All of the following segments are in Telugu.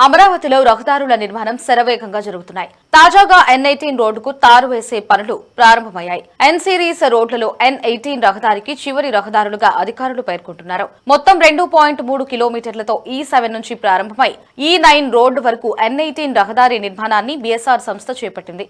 అమరావతిలో రహదారుల నిర్మాణం శరవేగంగా జరుగుతున్నాయి. తాజాగా N18 రోడ్డుకు తారు వేసే పనులు ప్రారంభమయ్యాయి. N సిరీస్ రోడ్లలో N18 రహదారికి చివరి రహదారులుగా అధికారులు పేర్కొంటున్నారు. మొత్తం 2.3 కిలోమీటర్లతో E7 నుంచి ప్రారంభమై E9 రోడ్డు వరకు N18 రహదారి నిర్మాణాన్ని BSR సంస్థ చేపట్టింది.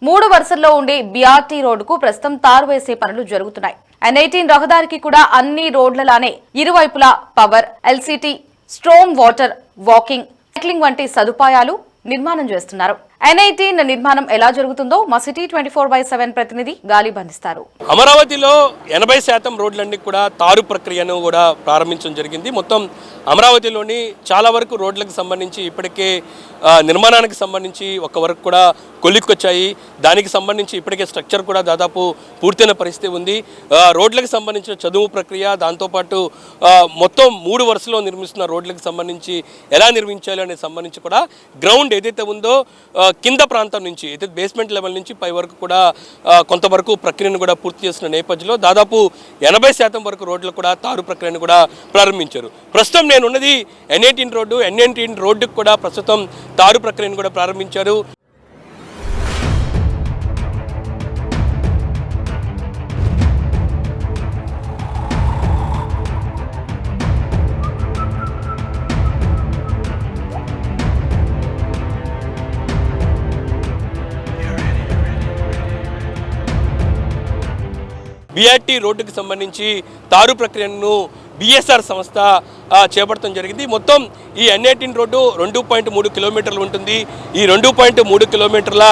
మూడు వరుసల్లో ఉండే BRT రోడ్డుకు ప్రస్తుతం తారు వేసే పనులు జరుగుతున్నాయి. N18 రహదారికి కూడా అన్ని రోడ్లలానే ఇరువైపులా power, LCT, storm water, walking, cycling వంటి సదుపాయాలు నిర్మాణం చేస్తున్నారు. N18 నిర్మాణం ఎలా జరుగుతుందో మా సిటీ 24/7 ప్రతినిధి గాలి బంధిస్తారు. అమరావతిలో 80% రోడ్లన్నీ కూడా తారు ప్రక్రియను కూడా ప్రారంభించడం జరిగింది. మొత్తం అమరావతిలోని చాలా వరకు రోడ్లకు సంబంధించి ఇప్పటికే నిర్మాణానికి సంబంధించి ఒక వరకు కూడా కొలిక్కొచ్చాయి. దానికి సంబంధించి ఇప్పటికే స్ట్రక్చర్ కూడా దాదాపు పూర్తయిన పరిస్థితి ఉంది. రోడ్లకు సంబంధించిన చదువు ప్రక్రియ, దాంతోపాటు మొత్తం 3 వరుసలో నిర్మిస్తున్న రోడ్లకు సంబంధించి ఎలా నిర్మించాలి అనే సంబంధించి కూడా గ్రౌండ్ ఏదైతే ఉందో కింద ప్రాంతం నుంచి అయితే బేస్మెంట్ లెవెల్ నుంచి పై వరకు కూడా కొంతవరకు ప్రక్రియను కూడా పూర్తి చేసిన నేపథ్యంలో దాదాపు 80% వరకు రోడ్లు కూడా తారు ప్రక్రియను కూడా ప్రారంభించారు. ప్రస్తుతం నేను ఉన్నది N18 రోడ్డుకు కూడా ప్రస్తుతం తారు ప్రక్రియను కూడా ప్రారంభించారు. BRT రోడ్డుకు సంబంధించి తారు ప్రక్రియను BSR సంస్థ చేపట్టడం జరిగింది. మొత్తం ఈ N18 రోడ్డు 2.3 కిలోమీటర్లు ఉంటుంది. ఈ 2.3 కిలోమీటర్ల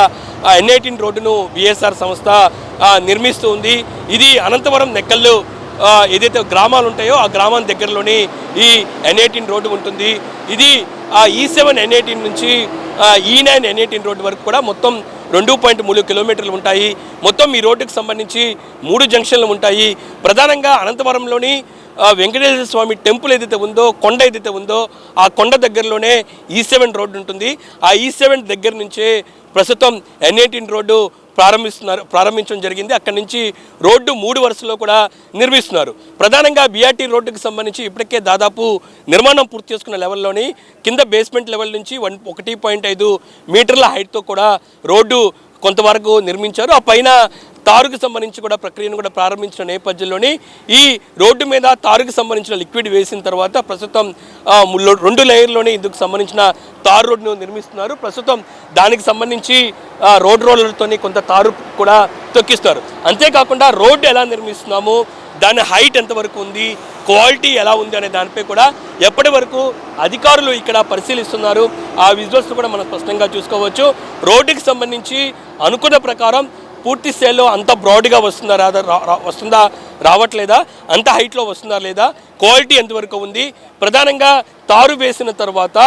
N18 రోడ్డును BSR సంస్థ నిర్మిస్తూ ఉంది. ఇది అనంతవరం నెక్కల్లు ఏదైతే గ్రామాలు ఉంటాయో ఆ గ్రామం దగ్గరలోని ఈ N18 రోడ్డు ఉంటుంది. ఇది E7 N18 నుంచి E9 N18 రోడ్డు వరకు కూడా మొత్తం 2.3 కిలోమీటర్లు ఉంటాయి. మొత్తం ఈ రోడ్డుకు సంబంధించి 3 జంక్షన్లు ఉంటాయి. ప్రధానంగా అనంతవరంలోని వెంకటేశ్వర స్వామి టెంపుల్ ఏదైతే ఉందో, కొండ ఏదైతే ఉందో ఆ కొండ దగ్గరలోనే E7 రోడ్డు ఉంటుంది. ఆ E7 దగ్గర నుంచే ప్రస్తుతం N18 రోడ్డు ప్రారంభించడం జరిగింది. అక్కడి నుంచి రోడ్డు 3 వరుసలో కూడా నిర్మిస్తున్నారు. ప్రధానంగా BRT రోడ్డుకు సంబంధించి ఇప్పటికే దాదాపు నిర్మాణం పూర్తి చేసుకున్న లెవెల్లోని కింద బేస్మెంట్ లెవెల్ నుంచి 1.5 మీటర్ల హైట్తో కూడా రోడ్డు కొంతవరకు నిర్మించారు. ఆ పైన తారుకు సంబంధించి కూడా ప్రక్రియను కూడా ప్రారంభించిన నేపథ్యంలోని ఈ రోడ్డు మీద తారుకు సంబంధించిన లిక్విడ్ వేసిన తర్వాత ప్రస్తుతం 2 లేయర్లోనే ఇందుకు సంబంధించిన తారు రోడ్డును నిర్మిస్తున్నారు. ప్రస్తుతం దానికి సంబంధించి రోడ్ రోలర్తోని కొంత తారు కూడా తొక్కిస్తారు. అంతేకాకుండా రోడ్డు ఎలా నిర్మిస్తున్నాము, దాని హైట్ ఎంతవరకు ఉంది, క్వాలిటీ ఎలా ఉంది అనే దానిపై కూడా ఎప్పటి వరకు అధికారులు ఇక్కడ పరిశీలిస్తున్నారు. ఆ విజువల్స్ కూడా మనం స్పష్టంగా చూసుకోవచ్చు. రోడ్డుకి సంబంధించి అనుకున్న ప్రకారం పూర్తి స్థాయిలో అంత బ్రాడ్గా వస్తుందా రావట్లేదా, అంత హైట్లో వస్తుందా లేదా, క్వాలిటీ ఎంతవరకు ఉంది, ప్రధానంగా తారు వేసిన తర్వాత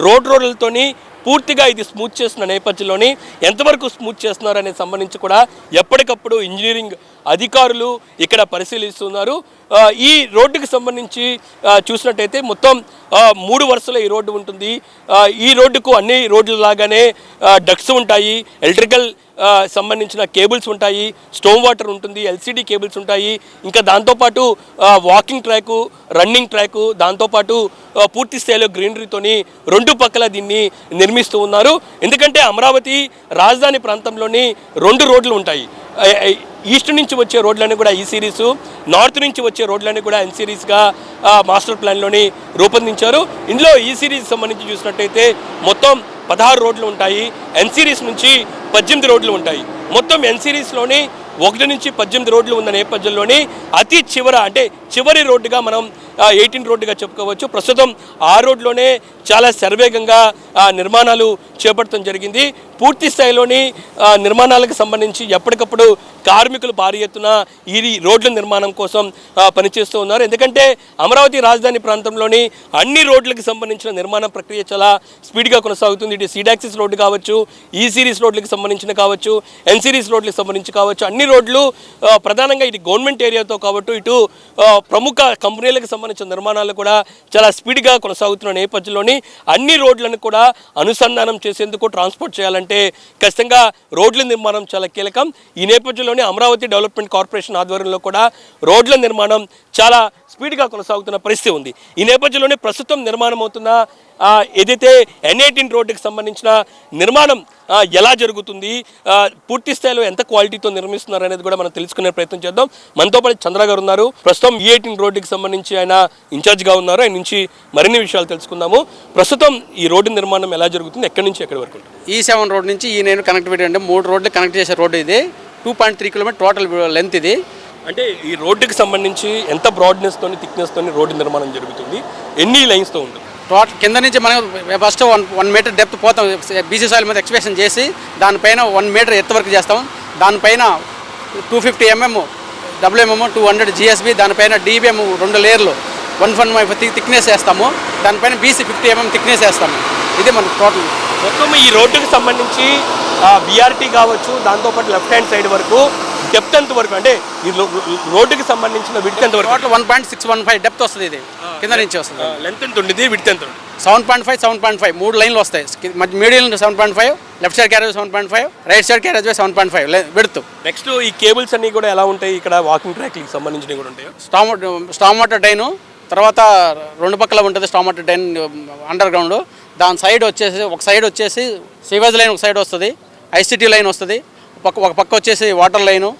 రోడ్ రోడ్లతోని పూర్తిగా ఇది స్మూత్ చేస్తున్న నేపథ్యంలోని ఎంతవరకు స్మూత్ చేస్తున్నారనే సంబంధించి కూడా ఎప్పటికప్పుడు ఇంజనీరింగ్ అధికారులు ఇక్కడ పరిశీలిస్తున్నారు. ఈ రోడ్డుకి సంబంధించి చూసినట్టయితే మొత్తం 3 వరుసలో ఈ రోడ్డు ఉంటుంది. ఈ రోడ్డుకు అన్ని రోడ్ల లాగానే డక్స్ ఉంటాయి, ఎలక్ట్రికల్ సంబంధించిన కేబుల్స్ ఉంటాయి, స్టోమ్ వాటర్ ఉంటుంది, LCD కేబుల్స్ ఉంటాయి. ఇంకా దాంతోపాటు వాకింగ్ ట్రాకు, రన్నింగ్ ట్రాకు, దాంతోపాటు పూర్తి స్థాయిలో గ్రీనరీతోని 2 పక్కల దీన్ని నిర్మిస్తూ ఉన్నారు. ఎందుకంటే అమరావతి రాజధాని ప్రాంతంలోని 2 రోడ్లు ఉంటాయి. ఈస్ట్ నుంచి వచ్చే రోడ్లన్నీ కూడా E సిరీస్, నార్త్ నుంచి వచ్చే రోడ్లన్నీ కూడా N సిరీస్గా మాస్టర్ ప్లాన్లోని రూపొందించారు. ఇందులో E సిరీస్ సంబంధించి చూసినట్టయితే మొత్తం 16 రోడ్లు ఉంటాయి. N సిరీస్ నుంచి 18 రోడ్లు ఉంటాయి. మొత్తం N సిరీస్లోని 1 నుంచి 18 రోడ్లు ఉన్న నేపథ్యంలోని అతి చివరి రోడ్డుగా మనం 18 రోడ్డుగా చెప్పుకోవచ్చు. ప్రస్తుతం ఆ రోడ్లోనే చాలా శరవేగంగా నిర్మాణాలు చేపట్టడం జరిగింది. పూర్తి స్థాయిలోని నిర్మాణాలకు సంబంధించి ఎప్పటికప్పుడు కార్మికులు భారీ ఎత్తున ఈ రోడ్ల నిర్మాణం కోసం పనిచేస్తూ ఉన్నారు. ఎందుకంటే అమరావతి రాజధాని ప్రాంతంలోని అన్ని రోడ్లకు సంబంధించిన నిర్మాణ ప్రక్రియ చాలా స్పీడ్గా కొనసాగుతుంది. ఇటు సీడాక్సిస్ రోడ్డు కావచ్చు, ఈ సిరీస్ రోడ్లకు సంబంధించిన కావచ్చు, ఎన్ సిరీస్ రోడ్లకు సంబంధించి కావచ్చు, అన్ని రోడ్లు ప్రధానంగా ఇటు గవర్నమెంట్ ఏరియాతో కాబట్టి ఇటు ప్రముఖ కంపెనీలకు సంబంధించిన నిర్మాణాలు కూడా చాలా స్పీడ్గా కొనసాగుతున్న నేపథ్యంలోని అన్ని రోడ్లను కూడా అనుసంధానం చేసేందుకు ట్రాన్స్పోర్ట్ చేయాలంటే ఖచ్చితంగా రోడ్ల నిర్మాణం చాలా కీలకం. ఈ నేపథ్యంలోనే అమరావతి డెవలప్మెంట్ కార్పొరేషన్ ఆధ్వర్యంలో కూడా రోడ్ల నిర్మాణం చాలా స్పీడ్గా కొనసాగుతున్న పరిస్థితి ఉంది. ఈ నేపథ్యంలోనే ప్రస్తుతం నిర్మాణం అవుతున్న ఏదైతే N18 రోడ్డుకి సంబంధించిన నిర్మాణం ఎలా జరుగుతుంది, పూర్తి స్థాయిలో ఎంత క్వాలిటీతో నిర్మిస్తున్నారు అనేది కూడా మనం తెలుసుకునే ప్రయత్నం చేద్దాం. మనతో పాటు చంద్ర గారు ఉన్నారు. ప్రస్తుతం E18 రోడ్డుకి సంబంధించి ఆయన ఇన్ఛార్జ్గా ఉన్నారు. ఆయన నుంచి మరిన్ని విషయాలు తెలుసుకుందాము. ప్రస్తుతం ఈ రోడ్డు నిర్మాణం ఎలా జరుగుతుంది, ఎక్కడి నుంచి ఎక్కడి వరకు? E7 రోడ్ నుంచి E9 కనెక్టివిటీ అంటే 3 రోడ్లు కనెక్ట్ చేసే రోడ్డు ఇది. 2.3 కిలోమీటర్ టోటల్ లెంత్ ఇది. అంటే ఈ రోడ్డుకి సంబంధించి ఎంత బ్రాడ్నెస్తో థిక్నెస్తో రోడ్డు నిర్మాణం జరుగుతుంది, ఎన్ని లైన్స్తో ఉంటుంది? టోటల్ కింద నుంచి మనం ఫస్ట్ 1 మీటర్ డెప్త్ పోతాం, బీసీ సాయిల్ మీద ఎక్స్ప్రెషన్ చేసి దానిపైన 1 మీటర్ ఎత్తు వరకు చేస్తాం. దానిపైన 250 mm WMM 200 GSB, దానిపైన DBM 2 లేయర్లు 115 థిక్నెస్ వేస్తాము. దానిపైన BC 50 mm థిక్నెస్ వేస్తాము. ఇది మన టోటల్ మొత్తం ఈ రోడ్డుకి సంబంధించి BRT కావచ్చు, దాంతోపాటు లెఫ్ట్ హ్యాండ్ సైడ్ వరకు డెప్త్ ఎంత వరకు, అంటే ఈ రోడ్డుకి సంబంధించిన విడ్త్ ఎంత వరకు? టోటల్ 1.615 డెప్త్ వస్తుంది. ఇది కింద నుంచి వస్తుంది. లెంత్ ఎంత ఉంటుంది, విడ్త్ ఎంత ఉంటుంది? 7.5 3 లైన్లు వస్తాయి. Middle 7.5, left side carriage 7.5, right side carriage 7.5 width. Next ఈ కేబుల్స్ అన్ని కూడా ఎలా ఉంటాయి? ఇక్కడ వాకింగ్ ట్రాక్కి సంబంధించినవి కూడా ఉంటాయి. స్టామ్ వాటర్ డ్రైన్, తర్వాత 2 పక్కల ఉంటుంది storm water drain under ground. దాని సైడ్ వచ్చేసి ఒక సైడ్ వచ్చేసి సివేజ్ లైన్ ఒక సైడ్ వస్తుంది, ICT లైన్ వస్తుంది, ఒక పక్క వచ్చేసి వాటర్ లైను,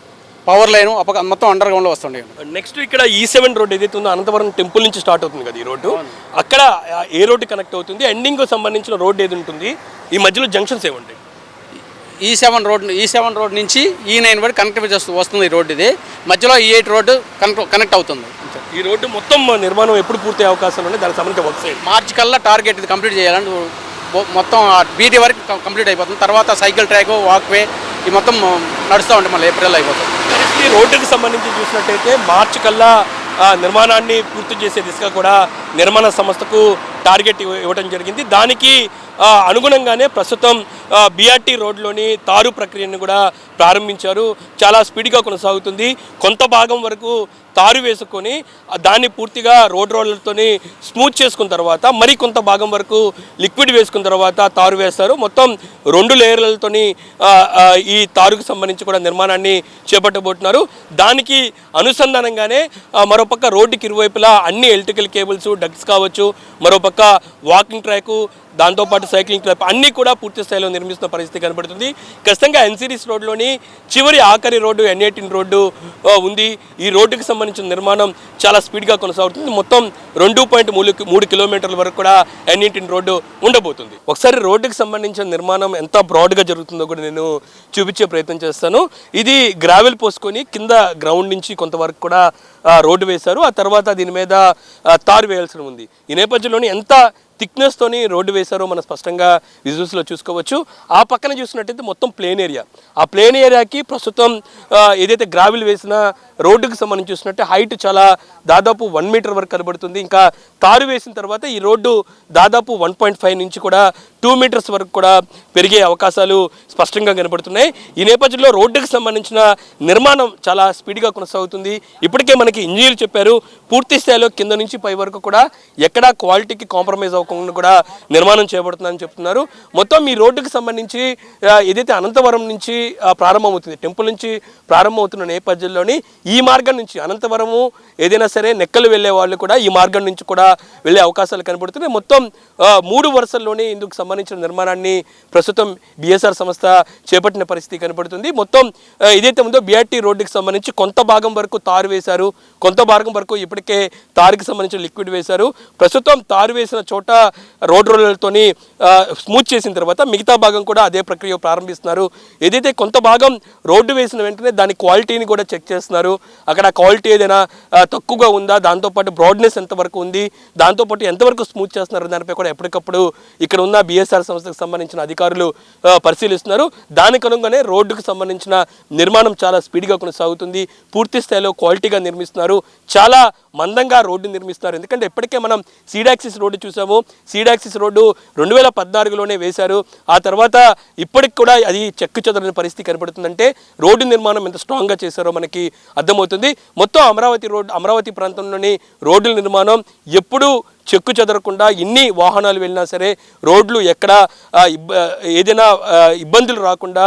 పవర్ లైను, మొత్తం అండర్ గ్రౌండ్లో వస్తుంది. నెక్స్ట్ ఇక్కడ E7 రోడ్ ఏదైతే ఉందో అనంతపురం టెంపుల్ నుంచి స్టార్ట్ అవుతుంది కదా ఈ రోడ్డు, అక్కడ ఏ రోడ్డు కనెక్ట్ అవుతుంది, ఎండింగ్ సంబంధించిన రోడ్ ఏది ఉంటుంది, ఈ మధ్యలో జంక్షన్స్ ఏముంటాయి? E7 రోడ్ నుంచి E9 వరకు కనెక్టివిటీ వస్తుంది. ఈ రోడ్డు ఇది మధ్యలో E8 రోడ్డు కనెక్ట్ అవుతుంది. ఈ రోడ్డు మొత్తం నిర్మాణం ఎప్పుడు పూర్తి అవకాశాలు ఉన్నాయి? దానికి సంబంధించి వర్క్ సైడ్ మార్చి కల్లా టార్గెట్ ఇది కంప్లీట్ చేయాలని మొత్తం BT వరకు కంప్లీట్ అయిపోతుంది. తర్వాత సైకిల్ ట్రాక్, వాక్వే ఈ మొత్తం నడుస్తూ ఉంటే మళ్ళీ ఏప్రిల్ అయిపోతుంది. ఈ రోడ్డుకి సంబంధించి చూసినట్టయితే మార్చి కల్లా నిర్మాణాన్ని పూర్తి చేసే దిశగా కూడా నిర్మాణ సంస్థకు టార్గెట్ ఇవ్వడం జరిగింది. దానికి అనుగుణంగానే ప్రస్తుతం BRT రోడ్లోని తారు ప్రక్రియను కూడా ప్రారంభించారు. చాలా స్పీడ్గా కొనసాగుతుంది. కొంత భాగం వరకు తారు వేసుకొని దాన్ని పూర్తిగా రోడ్లతోని స్మూత్ చేసుకున్న తర్వాత మరి కొంత భాగం వరకు లిక్విడ్ వేసుకున్న తర్వాత తారు వేస్తారు. మొత్తం 2 లేయర్లతోని ఈ తారుకు సంబంధించి కూడా నిర్మాణాన్ని చేపట్టబోతున్నారు. దానికి అనుసంధానంగానే మరోపక్క రోడ్డుకి ఇరువైపులా అన్ని ఎలక్ట్రికల్ కేబుల్స్, డక్స్ కావచ్చు, మరోపక్క వాకింగ్ ట్రాకు, దాంతోపాటు సైక్లింగ్ ట్రాక్ అన్నీ కూడా పూర్తి స్థాయిలో నిర్మిస్తున్న పరిస్థితి కనబడుతుంది. ఖచ్చితంగా ఎన్ సిరీస్ రోడ్లోని ఆఖరి రోడ్డు N18 రోడ్డు ఉంది. ఈ రోడ్డుకి సంబంధించిన నిర్మాణం చాలా స్పీడ్గా కొనసాగుతుంది. మొత్తం 2.3 కిలోమీటర్ల వరకు కూడా N18 రోడ్డు ఉండబోతుంది. ఒకసారి రోడ్డుకి సంబంధించిన నిర్మాణం ఎంత బ్రాడ్గా జరుగుతుందో కూడా నేను చూపించే ప్రయత్నం చేస్తాను. ఇది గ్రావెల్ పోసుకొని కింద గ్రౌండ్ నుంచి కొంతవరకు కూడా రోడ్డు వేశారు. ఆ తర్వాత దీని మీద తారు వేయాల్సి ఉంది. ఈ నేపథ్యంలోని ఎంత థిక్నెస్తోని రోడ్డు వేశారో మనం స్పష్టంగా విజువల్స్లో చూసుకోవచ్చు. ఆ పక్కన చూసినట్టయితే మొత్తం ప్లేన్ ఏరియా. ఆ ప్లేన్ ఏరియాకి ప్రస్తుతం ఏదైతే గ్రావిల్ వేసిన రోడ్డుకి సంబంధించి చూసినట్టే హైట్ చాలా దాదాపు 1 మీటర్ వరకు కనబడుతుంది. ఇంకా తారు వేసిన తర్వాత ఈ రోడ్డు దాదాపు 1.5 నుంచి కూడా 2 మీటర్స్ వరకు కూడా పెరిగే అవకాశాలు స్పష్టంగా కనబడుతున్నాయి. ఈ నేపథ్యంలో రోడ్డుకి సంబంధించిన నిర్మాణం చాలా స్పీడ్గా కొనసాగుతుంది. ఇప్పటికే మనకి ఇంజనీర్లు చెప్పారు, పూర్తి స్థాయిలో కింద నుంచి పై వరకు కూడా ఎక్కడా క్వాలిటీకి కాంప్రమైజ్ అవ్వకుండా కూడా నిర్మాణం చేయబడుతుందని చెప్తున్నారు. మొత్తం ఈ రోడ్డుకి సంబంధించి ఏదైతే అనంతవరం నుంచి ప్రారంభమవుతుంది, టెంపుల్ నుంచి ప్రారంభమవుతున్న నేపథ్యంలోని ఈ మార్గం నుంచి అనంతవరము ఏదైనా సరే నెక్కలు వెళ్ళే వాళ్ళు కూడా ఈ మార్గం నుంచి కూడా వెళ్ళే అవకాశాలు కనబడుతున్నాయి. మొత్తం 3 వరుసల్లోనే ఇందుకు సంబంధించిన నిర్మాణాన్ని ప్రస్తుతం BSR సంస్థ చేపట్టిన పరిస్థితి కనబడుతుంది. మొత్తం ఏదైతే ఉందో BRT రోడ్డుకి సంబంధించి కొంత భాగం వరకు తారు వేశారు. కొంత భాగం వరకు ఇప్పటికే తారుకి సంబంధించిన లిక్విడ్ వేశారు. ప్రస్తుతం తారు వేసిన చోట రోడ్ రోలర్తోని స్మూత్ చేసిన తర్వాత మిగతా భాగం కూడా అదే ప్రక్రియ ప్రారంభిస్తున్నారు. ఏదైతే కొంత భాగం రోడ్డు వేసిన వెంటనే దాని క్వాలిటీని కూడా చెక్ చేస్తున్నారు. అక్కడ క్వాలిటీ ఏదైనా తక్కువగా ఉందా, దాంతోపాటు బ్రాడ్నెస్ ఎంతవరకు ఉంది, దాంతోపాటు ఎంతవరకు స్మూత్ చేస్తున్నారు దానిపై కూడా ఎప్పటికప్పుడు ఇక్కడ ఉన్న బిఎస్ఆర్ సంస్థకు సంబంధించిన అధికారులు పరిశీలిస్తున్నారు. దానికి అనుగుణంగానే రోడ్డుకు సంబంధించిన నిర్మాణం చాలా స్పీడ్గా కొనసాగుతుంది. పూర్తి స్థాయిలో క్వాలిటీగా నిర్మిస్తున్నారు. చాలా మందంగా రోడ్డు నిర్మిస్తున్నారు. ఎందుకంటే ఇప్పటికే మనం సీడాక్సిస్ రోడ్డు చూసాము. సీడాక్సిస్ రోడ్డు 2014లోనే వేశారు. ఆ తర్వాత ఇప్పటికి కూడా అది చెక్కు చెదరని పరిస్థితి కనబడుతుందంటే రోడ్డు నిర్మాణం ఎంత స్ట్రాంగ్గా చేశారో మనకి అర్థమవుతుంది. మొత్తం అమరావతి ప్రాంతంలోని రోడ్ల నిర్మాణం ఎప్పుడూ చెక్కు చెదరకుండా ఎన్ని వాహనాలు వెళ్ళినా సరే రోడ్లు ఎక్కడ ఏదైనా ఇబ్బందులు రాకుండా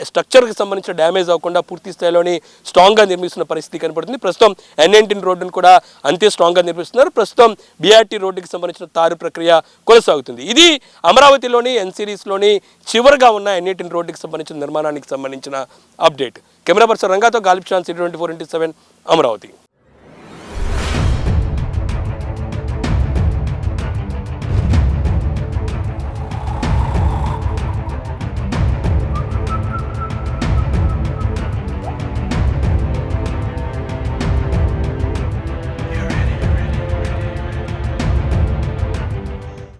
స్ట్రక్చర్కి సంబంధించిన డ్యామేజ్ అవ్వకుండా పూర్తి స్థాయిలోని స్ట్రాంగ్గా నిర్మిస్తున్న పరిస్థితి కనపడుతుంది. ప్రస్తుతం N19 రోడ్డును కూడా అంతే స్ట్రాంగ్గా నిర్మిస్తున్నారు. ప్రస్తుతం BRT రోడ్డుకి సంబంధించిన తారు ప్రక్రియ కొనసాగుతుంది. ఇది అమరావతిలోని N సిరీస్లోని చివరిగా ఉన్న N18 రోడ్డుకి సంబంధించిన నిర్మాణానికి సంబంధించిన అప్డేట్. కెమెరా పర్సన్ రంగాతో గాలిబ్ షాన్, City 24/7 అమరావతి.